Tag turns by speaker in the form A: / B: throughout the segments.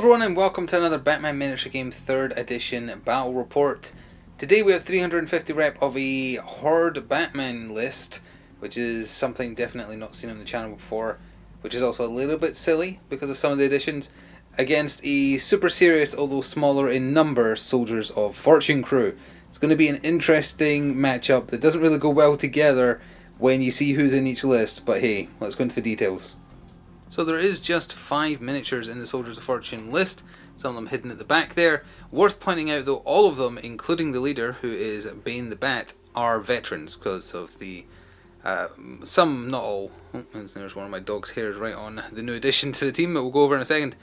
A: everyone and welcome to another Batman Miniature Game 3rd Edition Battle Report. Today we have 350 rep of a Horde Batman list, which is something definitely not seen on the channel before, which is also a little bit silly because of some of the additions, against a super serious, although smaller in number, Soldiers of Fortune crew. It's going to be an interesting matchup that doesn't really go well together when you see who's in each list, but hey, let's go into the details. So there is just 5 miniatures in the Soldiers of Fortune list, some of them hidden at the back there. Worth pointing out though, all of them, including the leader, who is Bane the Bat, are veterans because of the, some, not all, there's one of my dog's hairs right on the new addition to the team that we'll go over in a second.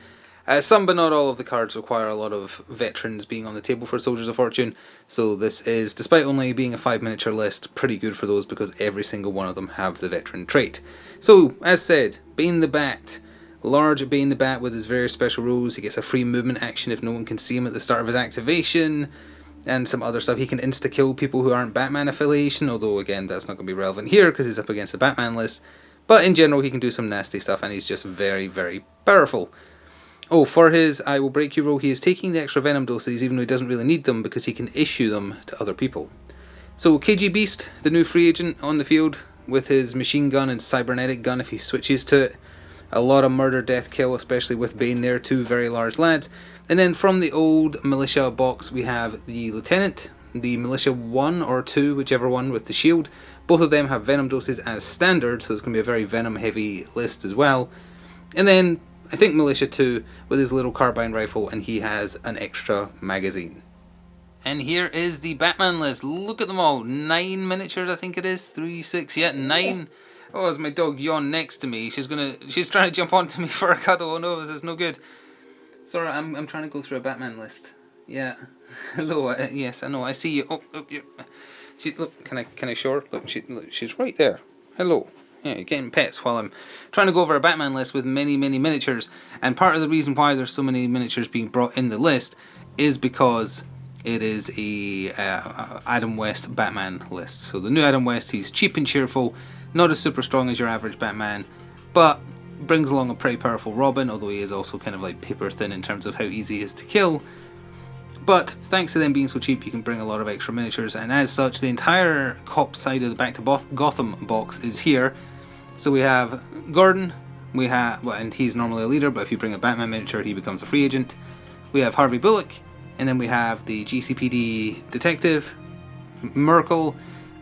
A: Some but not all of the cards require a lot of veterans being on the table for Soldiers of Fortune, so this is, despite only being a 5 miniature list, pretty good for those because every single one of them have the veteran trait. So, as said, Bane the Bat. Large Bane the Bat with his various special rules. He gets a free movement action if no one can see him at the start of his activation, and some other stuff. He can insta-kill people who aren't Batman affiliation, although again that's not going to be relevant here because he's up against the Batman list. But in general he can do some nasty stuff and he's just very, very powerful. Oh, for his I will break you roll, he is taking the extra venom doses even though he doesn't really need them because he can issue them to other people. So KGBeast, the new free agent on the field with his machine gun and cybernetic gun if he switches to it. A lot of murder, death, kill, especially with Bane there, 2 very large lads. And then from the old militia box we have the lieutenant, the militia 1 or 2, whichever one, with the shield. Both of them have venom doses as standard, so it's going to be a very venom heavy list as well. And then I think militia 2 with his little carbine rifle, and he has an extra magazine. And here is the Batman list. Look at them all. 9 miniatures, I think it is. 3, 6, yeah, 9. Oh, there's my dog Yawn next to me. She's trying to jump onto me for a cuddle. Oh no, this is no good. Sorry, I'm trying to go through a Batman list. Yeah. Hello. Yes, I know. I see you. Oh, yeah. Look. Can I show her? Look, she's right there. Hello. Yeah, you're getting pets while I'm trying to go over a Batman list with many, many miniatures. And part of the reason why there's so many miniatures being brought in the list is because it is a Adam West Batman list. So the new Adam West, he's cheap and cheerful, not as super strong as your average Batman, but brings along a pretty powerful Robin, although he is also kind of like paper thin in terms of how easy he is to kill. But thanks to them being so cheap, you can bring a lot of extra miniatures, and as such, the entire cop side of the Back to Gotham box is here. So we have Gordon, we have, well, and he's normally a leader, but if you bring a Batman miniature, he becomes a free agent. We have Harvey Bullock, and then we have the GCPD detective, Merkel,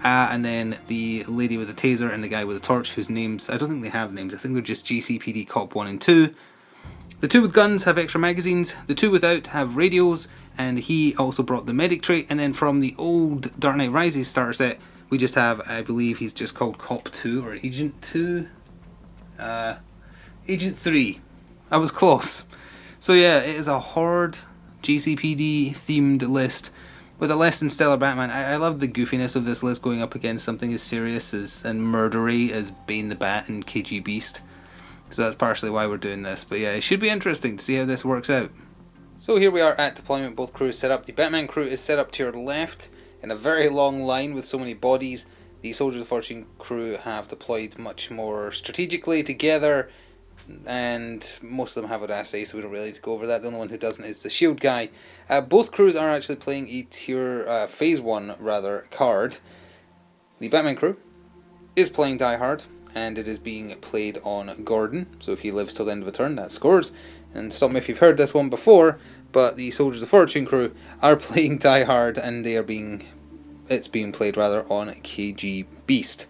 A: and then the lady with the taser and the guy with the torch, whose names, I don't think they have names, I think they're just GCPD Cop 1 and 2. The 2 with guns have extra magazines, the 2 without have radios, and he also brought the medic trait. And then from the old Dark Knight Rises starter set, we just have, I believe he's just called Cop 2 or Agent 2? Agent 3. I was close. So yeah, it is a Horde GCPD themed list with a less than stellar Batman. I love the goofiness of this list going up against something as serious as and murdery as Bane the Bat and KGBeast. So that's partially why we're doing this. But yeah, it should be interesting to see how this works out. So here we are at deployment, both crews set up. The Batman crew is set up to your left in a very long line with so many bodies. The Soldiers of Fortune crew have deployed much more strategically together, and most of them have audacity, so we don't really need to go over that. The only one who doesn't is the shield guy. Both crews are actually playing a tier, phase 1 rather, card. The Batman crew is playing Die Hard, and it is being played on Gordon, so if he lives till the end of a turn, that scores. And stop me if you've heard this one before, but the Soldiers of Fortune crew are playing Die Hard, and it's being played rather on KGBeast.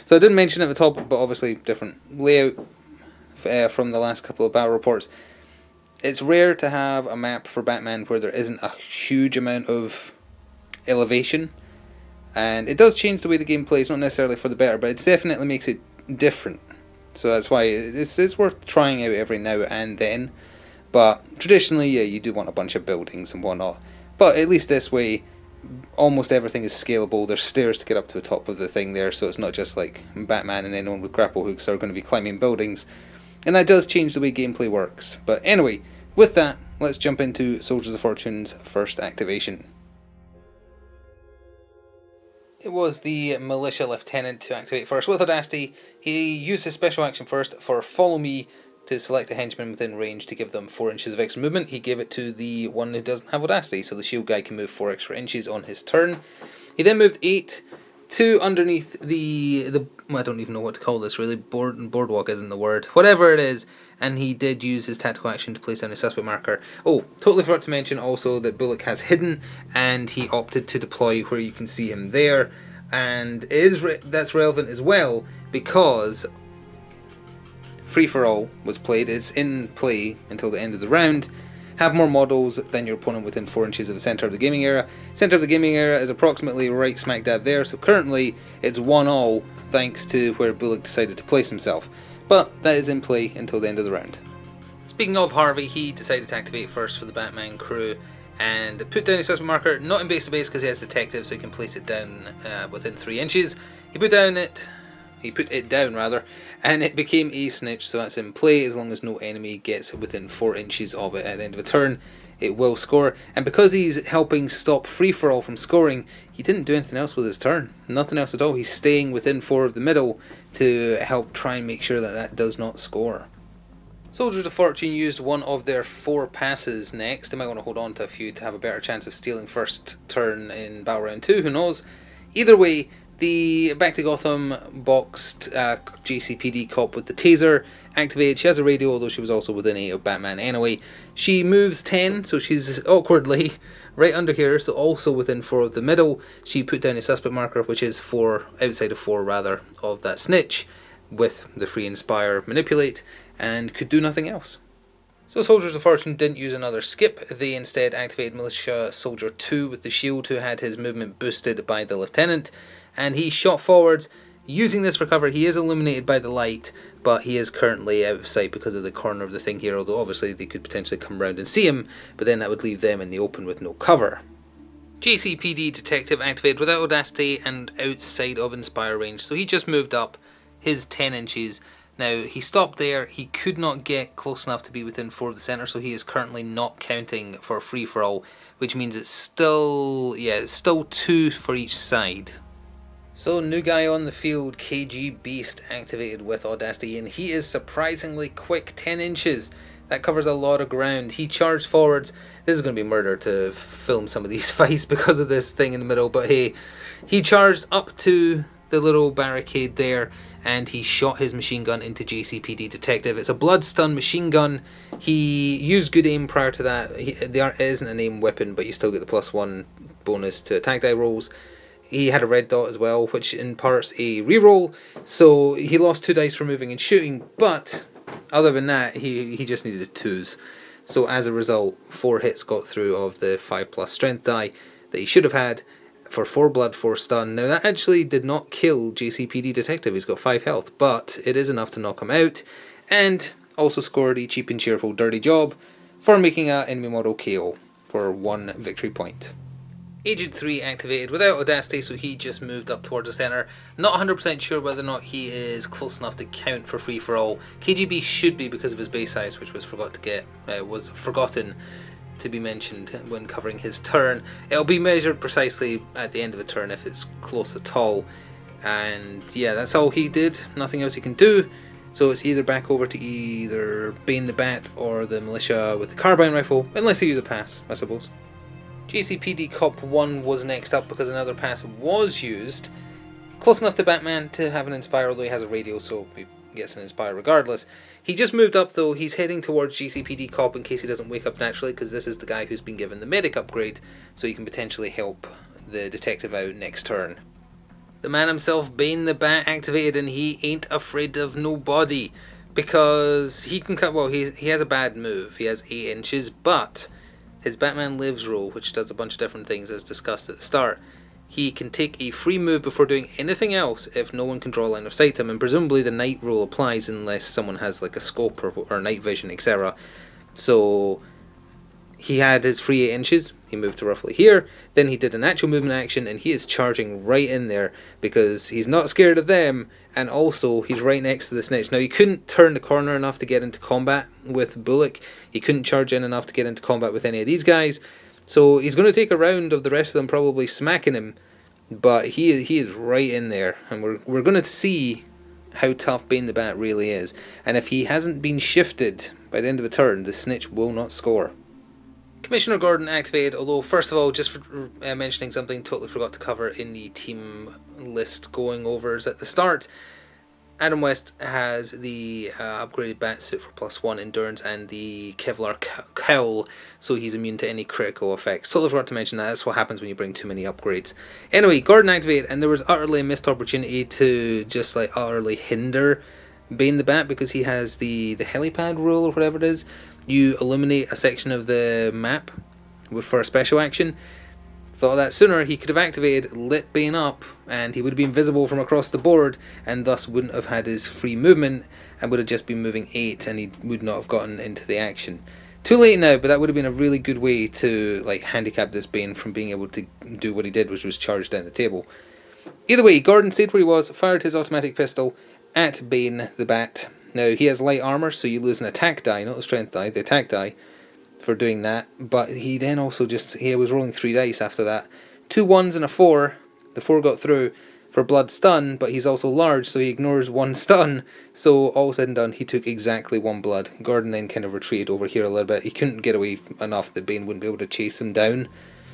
A: So I didn't mention at the top, but obviously different layout from the last couple of battle reports. It's rare to have a map for Batman where there isn't a huge amount of elevation, and it does change the way the game plays, not necessarily for the better, but it definitely makes it different. So that's why it's worth trying out every now and then. But traditionally, yeah, you do want a bunch of buildings and whatnot. But at least this way, almost everything is scalable. There's stairs to get up to the top of the thing there, so it's not just like Batman and anyone with grapple hooks are going to be climbing buildings. And that does change the way gameplay works. But anyway, with that, let's jump into Soldiers of Fortune's first activation. It was the Militia Lieutenant to activate first with audacity. He used his special action first for Follow Me to select a henchman within range to give them 4 inches of extra movement. He gave it to the one who doesn't have Audacity, so the shield guy can move 4 extra inches on his turn. He then moved 8 to underneath the I don't even know what to call this really, boardwalk isn't the word, whatever it is, and he did use his tactical action to place down a suspect marker. Oh, totally forgot to mention also that Bullock has hidden, and he opted to deploy where you can see him there, and that's relevant as well because Free for All was played. It's in play until the end of the round. Have more models than your opponent within 4 inches of the centre of the gaming area. Centre of the gaming area is approximately right smack dab there, so currently it's 1-all thanks to where Bullock decided to place himself. But that is in play until the end of the round. Speaking of Harvey, he decided to activate first for the Batman crew and put down a suspect marker, not in base to base because he has detective, so he can place it down within 3 inches. He put it down rather, and it became a snitch, so that's in play as long as no enemy gets within 4 inches of it at the end of a turn. It will score, and because he's helping stop Free for All from scoring, he didn't do anything else with his turn. Nothing else at all. He's staying within 4 of the middle to help try and make sure that that does not score. Soldiers of Fortune used one of their 4 passes next. They might want to hold on to a few to have a better chance of stealing first turn in Battle Round 2, who knows. Either way, the Back to Gotham boxed JCPD cop with the taser activated. She has a radio, although she was also within 8 of Batman anyway. She moves 10, so she's awkwardly right under here, so also within 4 of the middle. She put down a suspect marker, which is 4, outside of 4 rather, of that snitch, with the Free Inspire Manipulate, and could do nothing else. So Soldiers of Fortune didn't use another skip. They instead activated Militia Soldier 2 with the shield, who had his movement boosted by the Lieutenant, and he shot forwards. Using this for cover, he is illuminated by the light, but he is currently out of sight because of the corner of the thing here, although obviously they could potentially come around and see him, but then that would leave them in the open with no cover. JCPD Detective activated without Audacity and outside of Inspire range, so he just moved up his 10 inches. Now, he stopped there. He could not get close enough to be within 4 of the centre, so he is currently not counting for Free for All, which means it's still 2 for each side. So, new guy on the field, KGBeast activated with Audacity, and he is surprisingly quick, 10 inches. That covers a lot of ground. He charged forwards. This is going to be murder to film some of these fights because of this thing in the middle, but hey, he charged up to the little barricade there, and he shot his machine gun into JCPD Detective. It's a blood stun machine gun. He used good aim prior to that. There isn't an aim weapon, but you still get the +1 bonus to attack die rolls. He had a red dot as well, which imparts a reroll, so he lost 2 dice for moving and shooting, but other than that, he just needed 2s. So as a result, 4 hits got through of the 5+ strength die that he should have had for 4 blood, 4 stun. Now that actually did not kill JCPD Detective, he's got 5 health, but it is enough to knock him out, and also scored a cheap and cheerful dirty job for making an enemy model KO for 1 victory point. Agent 3 activated without Audacity, so he just moved up towards the centre. Not 100% sure whether or not he is close enough to count for Free for All. KGB should be because of his base size, which was forgotten to be mentioned when covering his turn. It'll be measured precisely at the end of the turn if it's close at all. And yeah, that's all he did. Nothing else he can do. So it's either back over to either Bane the Bat or the Militia with the carbine rifle, unless they use a pass, I suppose. JCPD Cop 1 was next up because another pass was used. Close enough to Batman to have an Inspire, although he has a radio, so he gets an Inspire regardless. He just moved up though. He's heading towards JCPD Cop in case he doesn't wake up naturally, because this is the guy who's been given the medic upgrade, so he can potentially help the detective out next turn. The man himself, Bane the Bat, activated, and he ain't afraid of nobody, because he can cut. Well, he has a bad move. He has 8 inches, but his Batman Lives rule, which does a bunch of different things as discussed at the start, he can take a free move before doing anything else if no one can draw line of sight to him, and presumably the night rule applies unless someone has like a scope or night vision, etc. So he had his free 8 inches, he moved to roughly here, then he did an actual movement action, and he is charging right in there because he's not scared of them, and also he's right next to the snitch. Now he couldn't turn the corner enough to get into combat with Bullock, he couldn't charge in enough to get into combat with any of these guys, so he's going to take a round of the rest of them probably smacking him, but he is right in there, and we're going to see how tough Bane the Bat really is. And if he hasn't been shifted by the end of a turn, the snitch will not score. Commissioner Gordon activated, although first of all, just for mentioning something totally forgot to cover in the team list going overs at the start, Adam West has the upgraded bat suit for +1 endurance and the Kevlar cowl, so he's immune to any critical effects. Totally forgot to mention that. That's what happens when you bring too many upgrades. Anyway, Gordon activated, and there was utterly a missed opportunity to just like utterly hinder Bane the Bat because he has the helipad rule or whatever it is. You illuminate a section of the map for a special action. Thought of that sooner, he could have activated, lit Bane up, and he would have been visible from across the board, and thus wouldn't have had his free movement, and would have just been moving 8, and he would not have gotten into the action. Too late now, but that would have been a really good way to like handicap this Bane from being able to do what he did, which was charge down the table. Either way, Gordon stayed where he was, fired his automatic pistol at Bane the Bat. Now, he has light armor, so you lose an attack die, not the strength die, the attack die, for doing that. But he then also he was rolling 3 dice after that. 2 1s and a 4. The 4 got through for blood stun, but he's also large, so he ignores 1 stun. So all said and done, he took exactly 1 blood. Gordon then kind of retreated over here a little bit. He couldn't get away enough that Bane wouldn't be able to chase him down.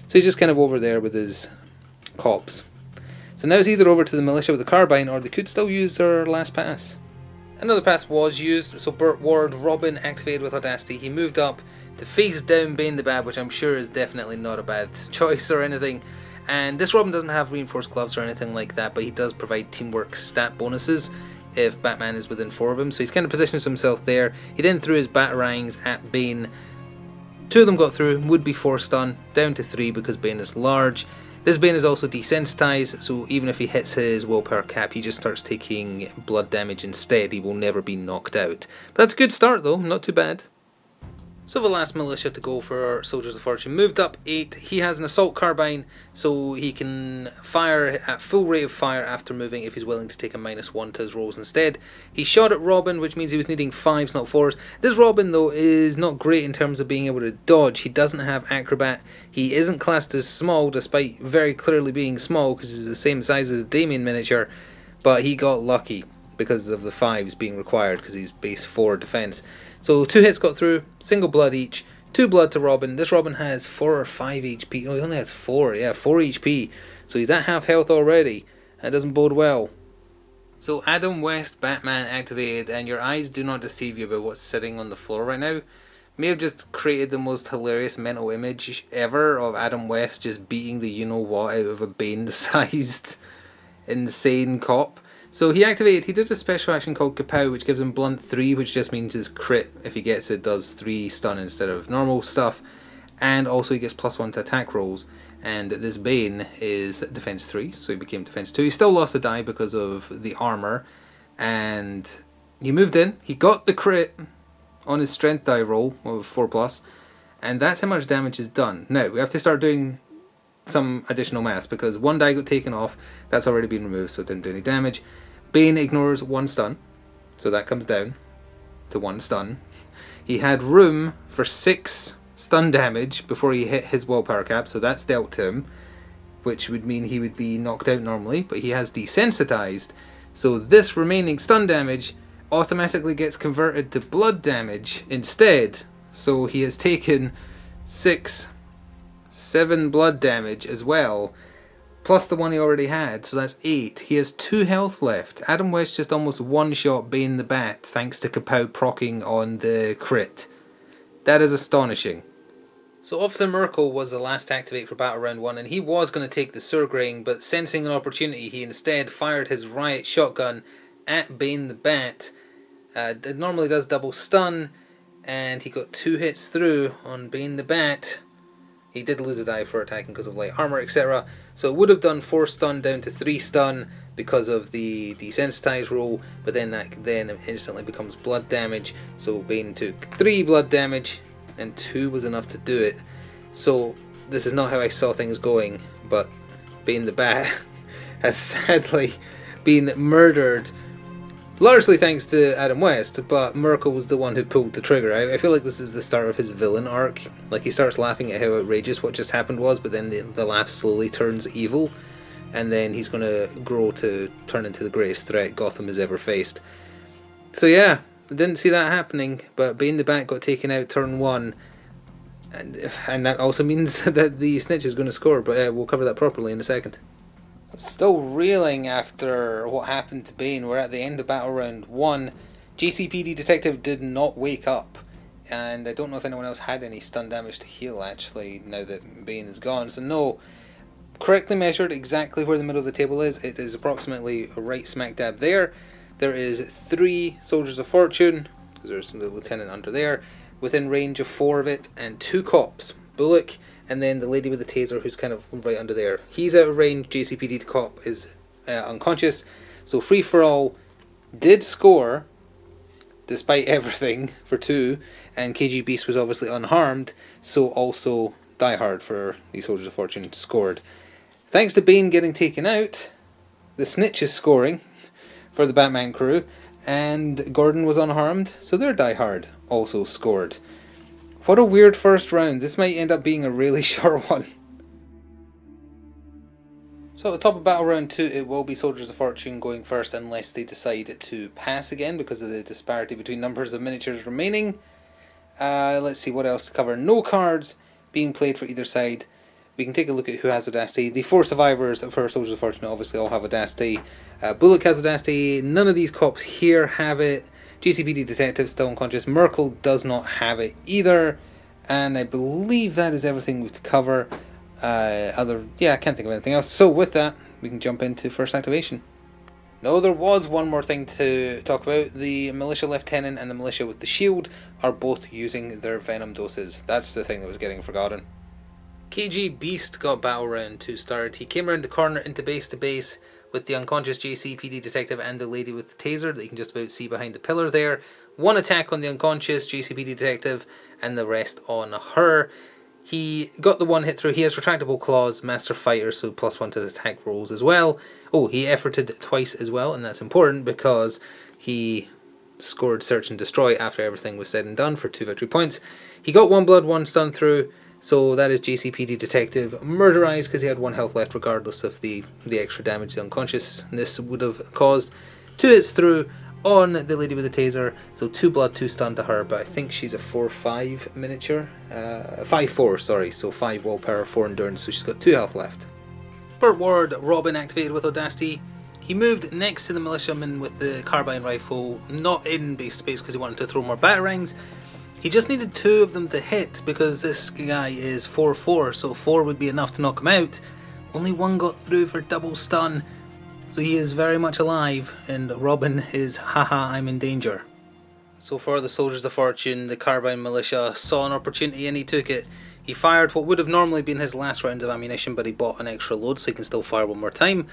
A: So he's just kind of over there with his cops. So now it's either over to the militia with the carbine, or they could still use their last pass. Another pass was used, so Burt Ward, Robin activated with Audacity. He moved up to face down Bane the Bat, which I'm sure is definitely not a bad choice or anything. And this Robin doesn't have reinforced gloves or anything like that, but he does provide teamwork stat bonuses if Batman is within 4 of him. So he's kind of positions himself there. He then threw his batarangs at Bane. 2 of them got through, would be 4 stun, down to 3 because Bane is large. This Bane is also desensitized, so even if he hits his willpower cap, he just starts taking blood damage instead. He will never be knocked out. But that's a good start though, not too bad. So the last militia to go for Soldiers of Fortune moved up 8. He has an assault carbine, so he can fire at full rate of fire after moving if he's willing to take a -1 to his rolls instead. He shot at Robin, which means he was needing 5s, not 4s. This Robin, though, is not great in terms of being able to dodge. He doesn't have acrobat. He isn't classed as small, despite very clearly being small, because he's the same size as a Damien miniature, but he got lucky because of the 5s being required, because he's base 4 defense. So 2 hits got through, single blood each, 2 blood to Robin. This Robin has 4 or 5 HP. Oh, he only has 4. Yeah, 4 HP. So he's at half health already. That doesn't bode well. So Adam West Batman activated, and your eyes do not deceive you about what's sitting on the floor right now. May have just created the most hilarious mental image ever of Adam West just beating the you-know-what out of a Bane-sized insane cop. So he did a special action called Kapow, which gives him blunt 3, which just means his crit, if he gets it, does 3 stun instead of normal stuff. And also he gets +1 to attack rolls. And this Bane is defense 3, so he became defense 2. He still lost a die because of the armor. And he moved in, he got the crit on his strength die roll of 4+. And that's how much damage is done. Now, we have to start doing some additional maths, because 1 die got taken off, that's already been removed, so it didn't do any damage. Bane ignores 1 stun, so that comes down to 1 stun. He had room for 6 stun damage before he hit his willpower cap, so that's dealt to him, which would mean he would be knocked out normally, but he has desensitized, so this remaining stun damage automatically gets converted to blood damage instead, so he has taken 7 blood damage as well, plus the 1 he already had, so that's 8. He has 2 health left. Adam West just almost one-shot Bane the Bat thanks to Kapow proccing on the crit. That is astonishing. So Officer Merkel was the last to activate for Battle Round 1, and he was going to take the Surgrain, but sensing an opportunity, he instead fired his Riot Shotgun at Bane the Bat. It normally does double stun, and he got 2 hits through on Bane the Bat. He did lose a die for attacking because of light armor, etc. So it would have done 4 stun down to 3 stun because of the desensitized roll, but then that instantly becomes blood damage. So Bane took 3 blood damage, and 2 was enough to do it. So this is not how I saw things going, but Bane the Bat has sadly been murdered. Largely thanks to Adam West, but Merkel was the one who pulled the trigger. I feel like this is the start of his villain arc. Like, he starts laughing at how outrageous what just happened was, but then the laugh slowly turns evil. and then he's going to grow to turn into the greatest threat Gotham has ever faced. So yeah, I didn't see that happening, but Bane the Bat got taken out turn 1, and that also means that the snitch is going to score, but we'll cover that properly in a second. Still reeling after what happened to Bane. We're at the end of battle round 1. JCPD Detective did not wake up, and I don't know if anyone else had any stun damage to heal actually now that Bane is gone. So no, correctly measured exactly where the middle of the table is. It is approximately right smack dab there. There is 3 Soldiers of Fortune, because there's the lieutenant under there, within range of 4 of it, and 2 cops, Bullock, and then the lady with the taser who's kind of right under there. He's out of range, JCPD cop is unconscious, so Free For All did score, despite everything, for 2, and KGBeast was obviously unharmed, so also Die Hard for the Soldiers of Fortune scored. Thanks to Bane getting taken out, the snitch is scoring for the Batman crew, and Gordon was unharmed, so their Die Hard also scored. What a weird first round. This might end up being a really short one. So at the top of battle round 2, it will be Soldiers of Fortune going first unless they decide to pass again because of the disparity between numbers of miniatures remaining. Let's see what else to cover. No cards being played for either side. We can take a look at who has Audacity. The 4 survivors for Soldiers of Fortune obviously all have Audacity. Bullock has Audacity. None of these cops here have it. JCPD Detective still unconscious. Merkel does not have it either. And I believe that is everything we have to cover. I can't think of anything else. So with that, we can jump into first activation. No, there was one more thing to talk about. The Militia Lieutenant and the Militia with the Shield are both using their Venom doses. That's the thing that was getting forgotten. KGBeast got battle round 2 started. He came around the corner into base to base with the unconscious JCPD Detective and the lady with the taser that you can just about see behind the pillar there. 1 attack on the unconscious JCPD Detective and the rest on her. He got the 1 hit through. He has retractable claws, Master Fighter, so +1 to the attack rolls as well. Oh, he efforted twice as well, and that's important because he scored Search and Destroy after everything was said and done for 2 victory points. He got 1 blood, 1 stun through, so that is JCPD Detective murderized because he had 1 health left regardless of the extra damage the unconsciousness would have caused. 2 hits through on the lady with the taser, so 2 blood, 2 stun to her, but I think she's a 4-5 miniature. 5-4, sorry, so 5 willpower, 4 endurance, so she's got 2 health left. Burt Ward, Robin activated with Audacity. He moved next to the militiaman with the carbine rifle, not in base to base because he wanted to throw more batarangs. He just needed 2 of them to hit because this guy is 4-4, so 4 would be enough to knock him out. Only 1 got through for double stun, so he is very much alive, and Robin is haha I'm in danger. So for the Soldiers of Fortune, the Carbine Militia saw an opportunity and he took it. He fired what would have normally been his last round of ammunition, but he bought an extra load so he can still fire 1 more time.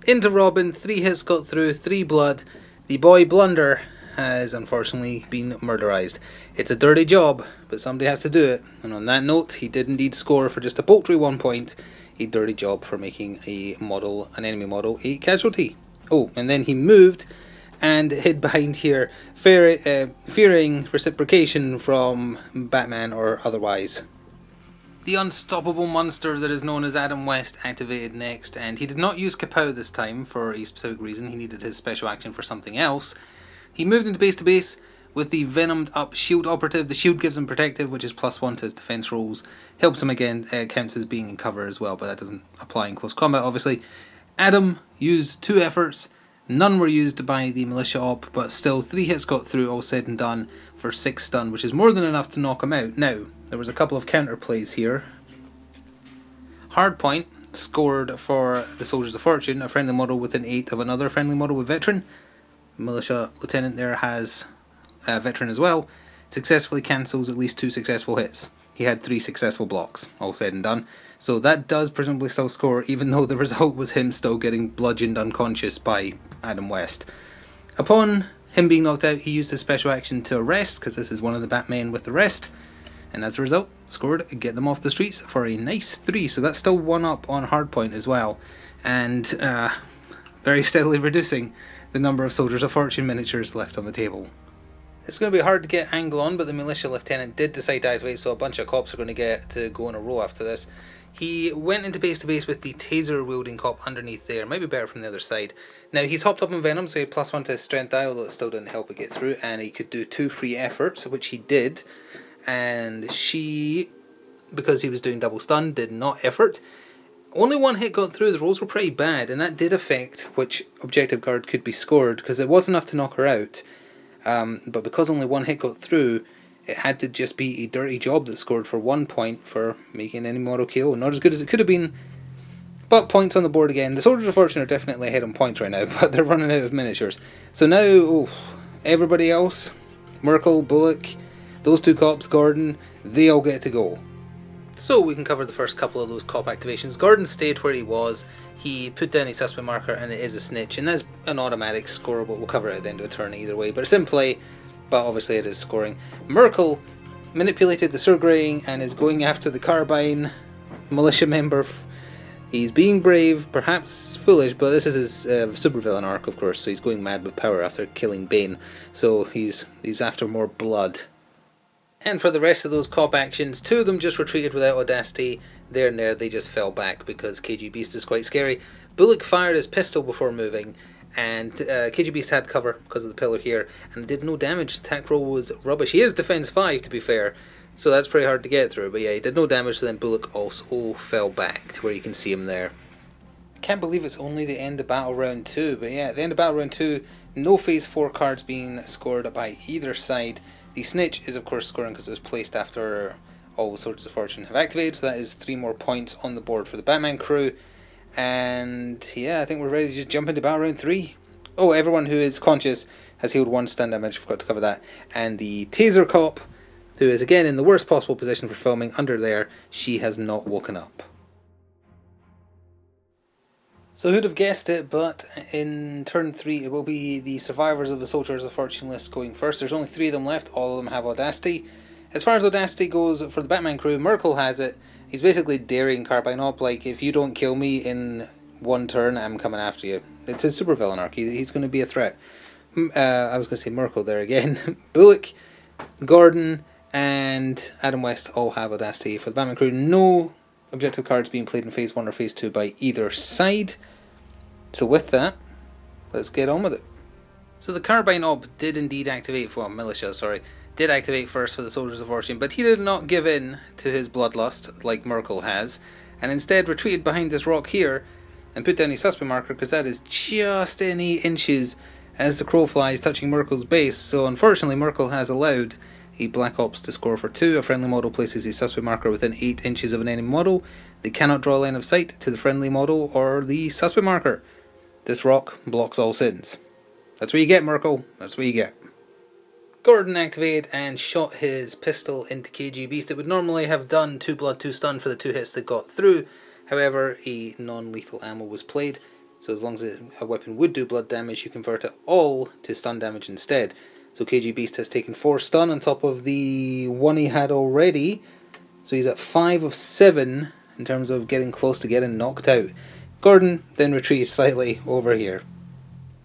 A: Into Robin, 3 hits got through, 3 blood. The boy Blunder has unfortunately been murderized. It's a dirty job, but somebody has to do it. And on that note, he did indeed score for just a paltry 1 point. A dirty job for making an enemy model, a casualty. Oh, and then he moved and hid behind here, fearing reciprocation from Batman or otherwise. The unstoppable monster that is known as Adam West activated next, and he did not use Kapow this time for a specific reason. He needed his special action for something else. He moved into base to base with the venomed up shield operative. The shield gives him protective, which is +1 to his defense rolls. Helps him again, counts as being in cover as well, but that doesn't apply in close combat obviously. Adam used 2 efforts. None were used by the militia op, but still 3 hits got through, all said and done, for 6 stun, which is more than enough to knock him out. Now, there was a couple of counter plays here. Hardpoint scored for the Soldiers of Fortune, a friendly model within 8 of another friendly model with Veteran. Militia Lieutenant there has Veteran as well. Successfully cancels at least 2 successful hits. He had 3 successful blocks, all said and done. So that does presumably still score, even though the result was him still getting bludgeoned unconscious by Adam West. Upon him being knocked out, he used his special action to arrest, because this is one of the Batmen with the rest. And as a result, scored, get them off the streets for a nice 3. So that's still 1 up on hardpoint as well. And very steadily reducing the number of Soldiers of Fortune miniatures left on the table. It's going to be hard to get angle on, but the Militia Lieutenant did decide to activate, so a bunch of cops are going to get to go in a row after this. He went into base to base with the taser wielding cop underneath there. Might be better from the other side. Now he's hopped up on Venom, so he had +1 to his strength die, although it still didn't help it get through, and he could do 2 free efforts, which he did. And she, because he was doing double stun, did not effort. Only 1 hit got through. The rolls were pretty bad, and that did affect which objective guard could be scored, because it was enough to knock her out. But because only 1 hit got through, it had to just be a dirty job that scored for 1 point for making any mortal KO. Not as good as it could have been, but points on the board again. The Soldiers of Fortune are definitely ahead on points right now, but they're running out of miniatures. So now, everybody else, Merkel, Bullock, those 2 cops, Gordon, they all get to go. So we can cover the first couple of those cop activations. Gordon stayed where he was. He put down a suspect marker, and it is a snitch, and that's an automatic scoreable. We'll cover it at the end of the turn either way, but it's in play. But obviously it is scoring. Merkel manipulated the surgraying and is going after the carbine militia member. He's being brave, perhaps foolish, but this is his supervillain arc, of course, so he's going mad with power after killing Bane. So he's after more blood. And for the rest of those cop actions, 2 of them just retreated without audacity. There and there, they just fell back because KGBeast is quite scary. Bullock fired his pistol before moving, and KGBeast had cover because of the pillar here, and did no damage. Attack roll was rubbish. He is defense 5, to be fair, so that's pretty hard to get through, but yeah, he did no damage, so then Bullock also fell back to where you can see him there. I can't believe it's only the end of battle round 2, but yeah, at the end of battle round 2, no phase 4 cards being scored by either side. The snitch is of course scoring because it was placed after all the Swords of Fortune have activated, so that is 3 more points on the board for the Batman crew. And yeah, I think we're ready to just jump into battle round 3. Oh, everyone who is conscious has healed 1 stun damage, forgot to cover that. And the taser cop, who is again in the worst possible position for filming under there, she has not woken up. So who'd have guessed it, but in turn 3 it will be the survivors of the Soldiers of Fortune list going first. There's only 3 of them left, all of them have audacity. As far as audacity goes for the Batman crew, Merkel has it. He's basically daring Carbine up, like, if you don't kill me in 1 turn, I'm coming after you. It's his supervillain arc, he's going to be a threat. I was going to say Merkel there again. Bullock, Gordon, and Adam West all have audacity. For the Batman crew, no objective cards being played in phase 1 or phase 2 by either side. So with that, let's get on with it. So the Carbine Ob did indeed activate, well, Militia, sorry, did activate first for the Soldiers of Fortune, but he did not give in to his bloodlust like Merkel has, and instead retreated behind this rock here and put down a suspect marker, because that is just any inches as the crow flies touching Merkel's base. So unfortunately Merkel has allowed a Black Ops to score for 2. A friendly model places a suspect marker within 8 inches of an enemy model. They cannot draw a line of sight to the friendly model or the suspect marker. This rock blocks all sins. That's what you get, Merkel. That's what you get. Gordon activated and shot his pistol into KGBeast. It would normally have done 2 blood, 2 stun for the 2 hits that got through. However, a non-lethal ammo was played, so as long as a weapon would do blood damage, you convert it all to stun damage instead. So KGBeast has taken 4 stun on top of the 1 he had already, so he's at 5 of 7 in terms of getting close to getting knocked out. Gordon then retreated slightly over here.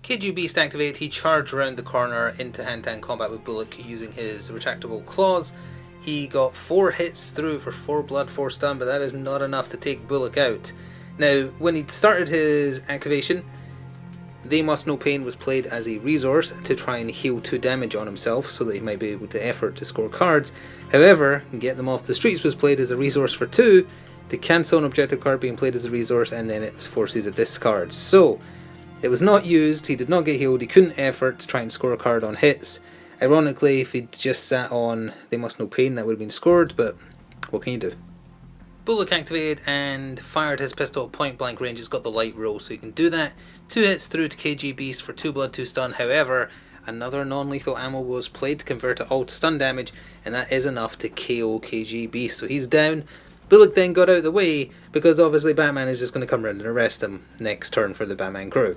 A: KGBeast activated, he charged around the corner into hand-to-hand combat with Bullock using his retractable claws. He got 4 hits through for 4 blood, 4 stun, but that is not enough to take Bullock out. Now, when he started his activation, They Must Know Pain was played as a resource to try and heal 2 damage on himself so that he might be able to effort to score cards. However, Get Them Off the Streets was played as a resource for 2 to cancel an objective card being played as a resource, and then it forces a discard. So, it was not used, he did not get healed, he couldn't effort to try and score a card on hits. Ironically, if he'd just sat on They Must Know Pain, that would have been scored, but what can you do? Bullock activated and fired his pistol at point blank range. It's got the light roll, so you can do that. 2 hits through to KGBeast for 2 blood, 2 stun. However, another non-lethal ammo was played to convert it all to stun damage, and that is enough to KO KGBeast. So he's down. Bullock then got out of the way, because obviously Batman is just going to come around and arrest him next turn for the Batman crew.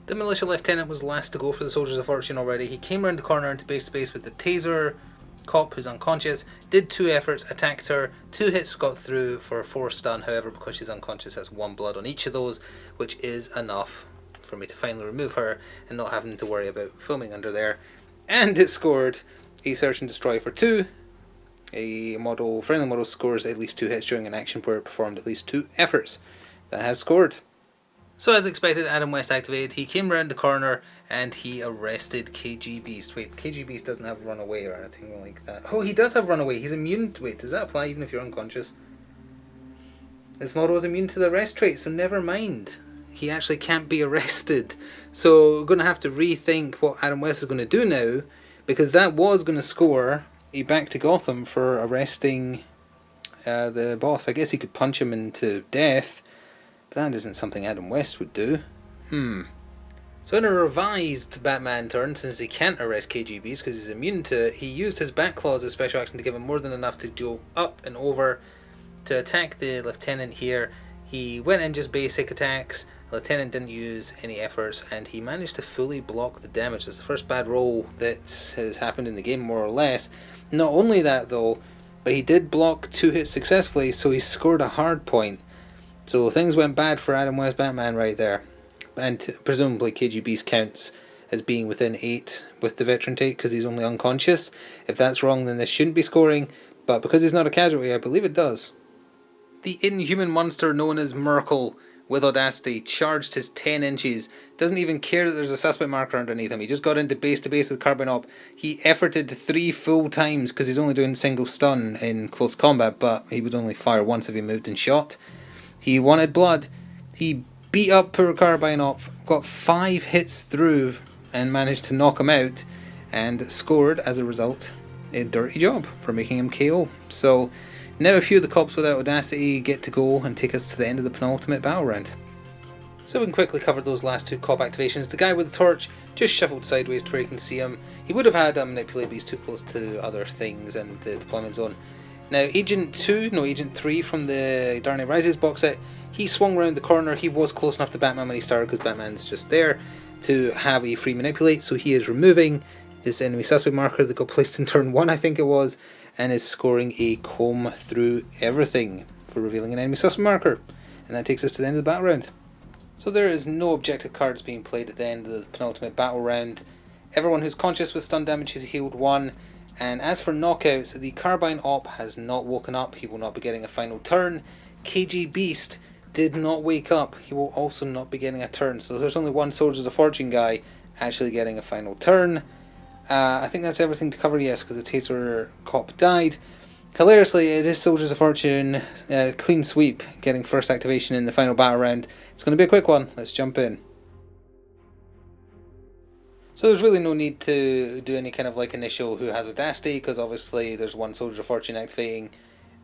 A: The Militia Lieutenant was last to go for the Soldiers of Fortune already. He came around the corner into base to base with the Taser cop, who's unconscious, did 2 efforts, attacked her, 2 hits got through for 4 stun. However, because she's unconscious, that's 1 blood on each of those, which is enough for me to finally remove her and not having to worry about filming under there. And it scored a Search and Destroy for 2. A friendly model scores at least 2 hits during an action where it performed at least 2 efforts. That has scored. So as expected, Adam West activated. He came around the corner and he arrested KGBeast. Wait, KGBeast doesn't have runaway or anything like that. Oh, he does have runaway. He's immune to it. Does that apply even if you're unconscious? This model is immune to the arrest trait, so never mind. He actually can't be arrested. So we're going to have to rethink what Adam West is going to do now, because that was going to score a back to Gotham for arresting the boss. I guess he could punch him into death, but that isn't something Adam West would do. So in a revised Batman turn, since he can't arrest KGBeast because he's immune to it, he used his back claw as a special action to give him more than enough to go up and over to attack the Lieutenant here. He went in just basic attacks. The Lieutenant didn't use any efforts, and he managed to fully block the damage. It's the first bad roll that has happened in the game, more or less. Not only that though, but he did block 2 hits successfully, so he scored a hard point. So things went bad for Adam West Batman right there. And presumably KGBeast counts as being within 8 with the veteran take because he's only unconscious. If that's wrong, then this shouldn't be scoring, but because he's not a casualty, I believe it does. The inhuman monster known as Merkel, with audacity, charged his 10 inches. Doesn't even care that there's a suspect marker underneath him. He just got into base to base with Carbine Op. He efforted 3 full times because he's only doing single stun in close combat, but he would only fire once if he moved and shot. He wanted blood. He beat up poor Carbine Op, got 5 hits through and managed to knock him out, and scored as a result a dirty job for making him KO. So now a few of the cops without audacity get to go and take us to the end of the penultimate battle round. So we can quickly cover those last 2 cop activations. The guy with the torch just shuffled sideways to where you can see him. He would have had manipulate, but he's too close to other things and the deployment zone. Now Agent 3 from the Dark Knight Rises box set, he swung around the corner. He was close enough to Batman when he started because Batman's just there to have a free manipulate, so he is removing this enemy suspect marker that got placed in turn 1, I think it was, and is scoring a comb through everything for revealing an enemy suspect marker. And that takes us to the end of the battle round. So there is no objective cards being played at the end of the penultimate battle round. Everyone who's conscious with stun damage is healed 1. And as for knockouts, the Carbine Op has not woken up. He will not be getting a final turn. KGBeast did not wake up. He will also not be getting a turn. So there's only one Soldiers of Fortune guy actually getting a final turn. I think that's everything to cover, yes, because the Taser cop died. Hilariously, it is Soldiers of Fortune, clean sweep, getting first activation in the final battle round. It's going to be a quick one. Let's jump in. So there's really no need to do any kind of like initial who has audacity, because obviously there's one Soldier of Fortune activating,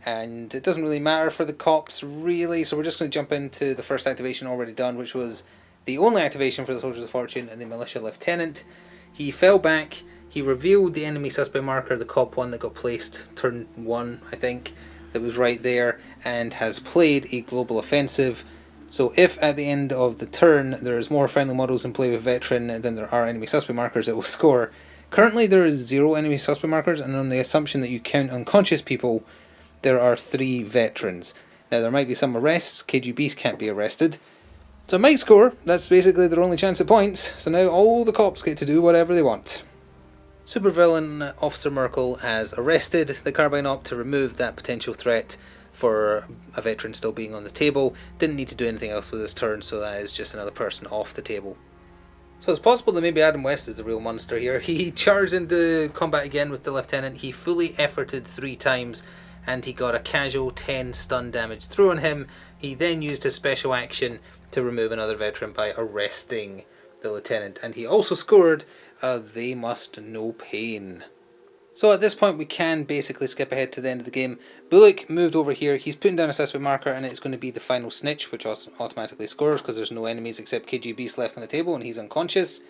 A: and it doesn't really matter for the cops really, so we're just going to jump into the first activation already done, which was the only activation for the Soldiers of Fortune and the Militia Lieutenant. He fell back, he revealed the enemy suspect marker, the cop one that got placed turn 1, I think, that was right there, and has played a global offensive. So if at the end of the turn there's more friendly models in play with veteran than there are enemy suspect markers, it will score. Currently there is 0 enemy suspect markers, and on the assumption that you count unconscious people, there are 3 veterans. Now there might be some arrests, KGBeast can't be arrested, so it might score. That's basically their only chance at points, so now all the cops get to do whatever they want. Supervillain Officer Merkel has arrested the Carbine Op to remove that potential threat for a veteran still being on the table. Didn't need to do anything else with his turn, so that is just another person off the table. So it's possible that maybe Adam West is the real monster here. He charged into combat again with the Lieutenant. He fully efforted 3 times, and he got a casual 10 stun damage through on him. He then used his special action to remove another veteran by arresting the Lieutenant, and he also scored They Must Know Pain. So at this point we can basically skip ahead to the end of the game. Bullock moved over here, he's putting down a suspect marker, and it's going to be the final snitch, which automatically scores because there's no enemies except KGBeast left on the table and he's unconscious.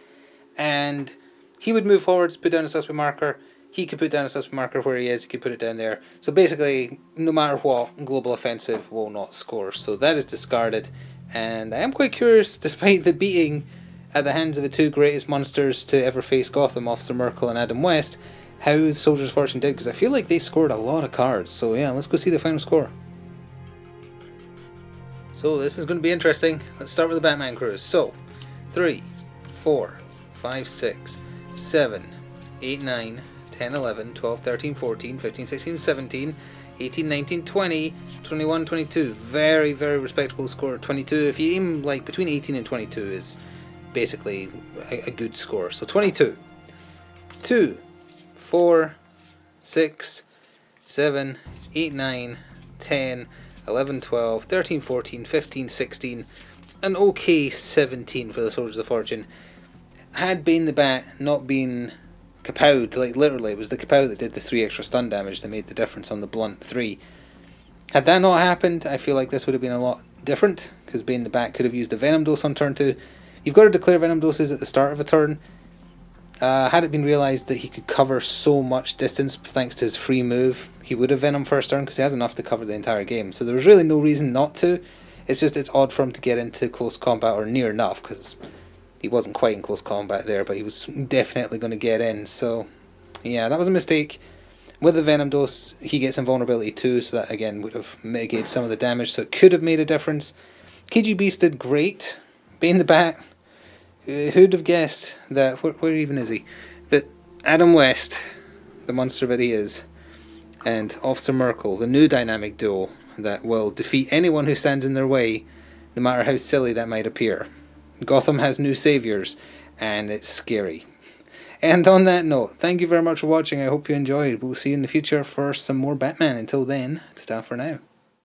A: And he would move forwards, put down a suspect marker. He could put down a suspect marker where he is, he could put it down there. So basically, no matter what, global offensive will not score. So that is discarded. And I am quite curious, despite the beating at the hands of the 2 greatest monsters to ever face Gotham, Officer Merkel and Adam West, how Soldiers of Fortune did, because I feel like they scored a lot of cards. So yeah, let's go see the final score. So this is going to be interesting. Let's start with the Batman crews. So 3, 4, 5, 6, 7, 8, 9, 10, 11, 12, 13, 14, 15, 16, 17, 18, 19, 20, 21, 22. Very, very respectable score. 22, if you aim like between 18 and 22 is basically a good score. So 22. 2, 4, 6, 7, 8, 9, 10, 11, 12, 13, 14, 15, 16, an okay 17 for the Soldiers of Fortune. Had Bane the Bat not been kapowed, like literally it was the kapow that did the 3 extra stun damage that made the difference on the blunt 3. Had that not happened, I feel like this would have been a lot different, because Bane the Bat could have used a Venom Dose on turn 2. You've got to declare Venom Doses at the start of a turn. Had it been realised that he could cover so much distance thanks to his free move, he would have Venom first turn, because he has enough to cover the entire game. So there was really no reason not to. It's just it's odd for him to get into close combat, or near enough, because he wasn't quite in close combat there, but he was definitely going to get in. So yeah, that was a mistake. With the Venom Dose, he gets invulnerability too, so that again would have mitigated some of the damage, so it could have made a difference. KGBeast did great. Bane the Bat, who'd have guessed that, where even is he? That Adam West, the monster that he is, and Officer Merkel, the new dynamic duo that will defeat anyone who stands in their way, no matter how silly that might appear. Gotham has new saviors, and it's scary. And on that note, thank you very much for watching. I hope you enjoyed. We'll see you in the future for some more Batman. Until then, ta-ta for now.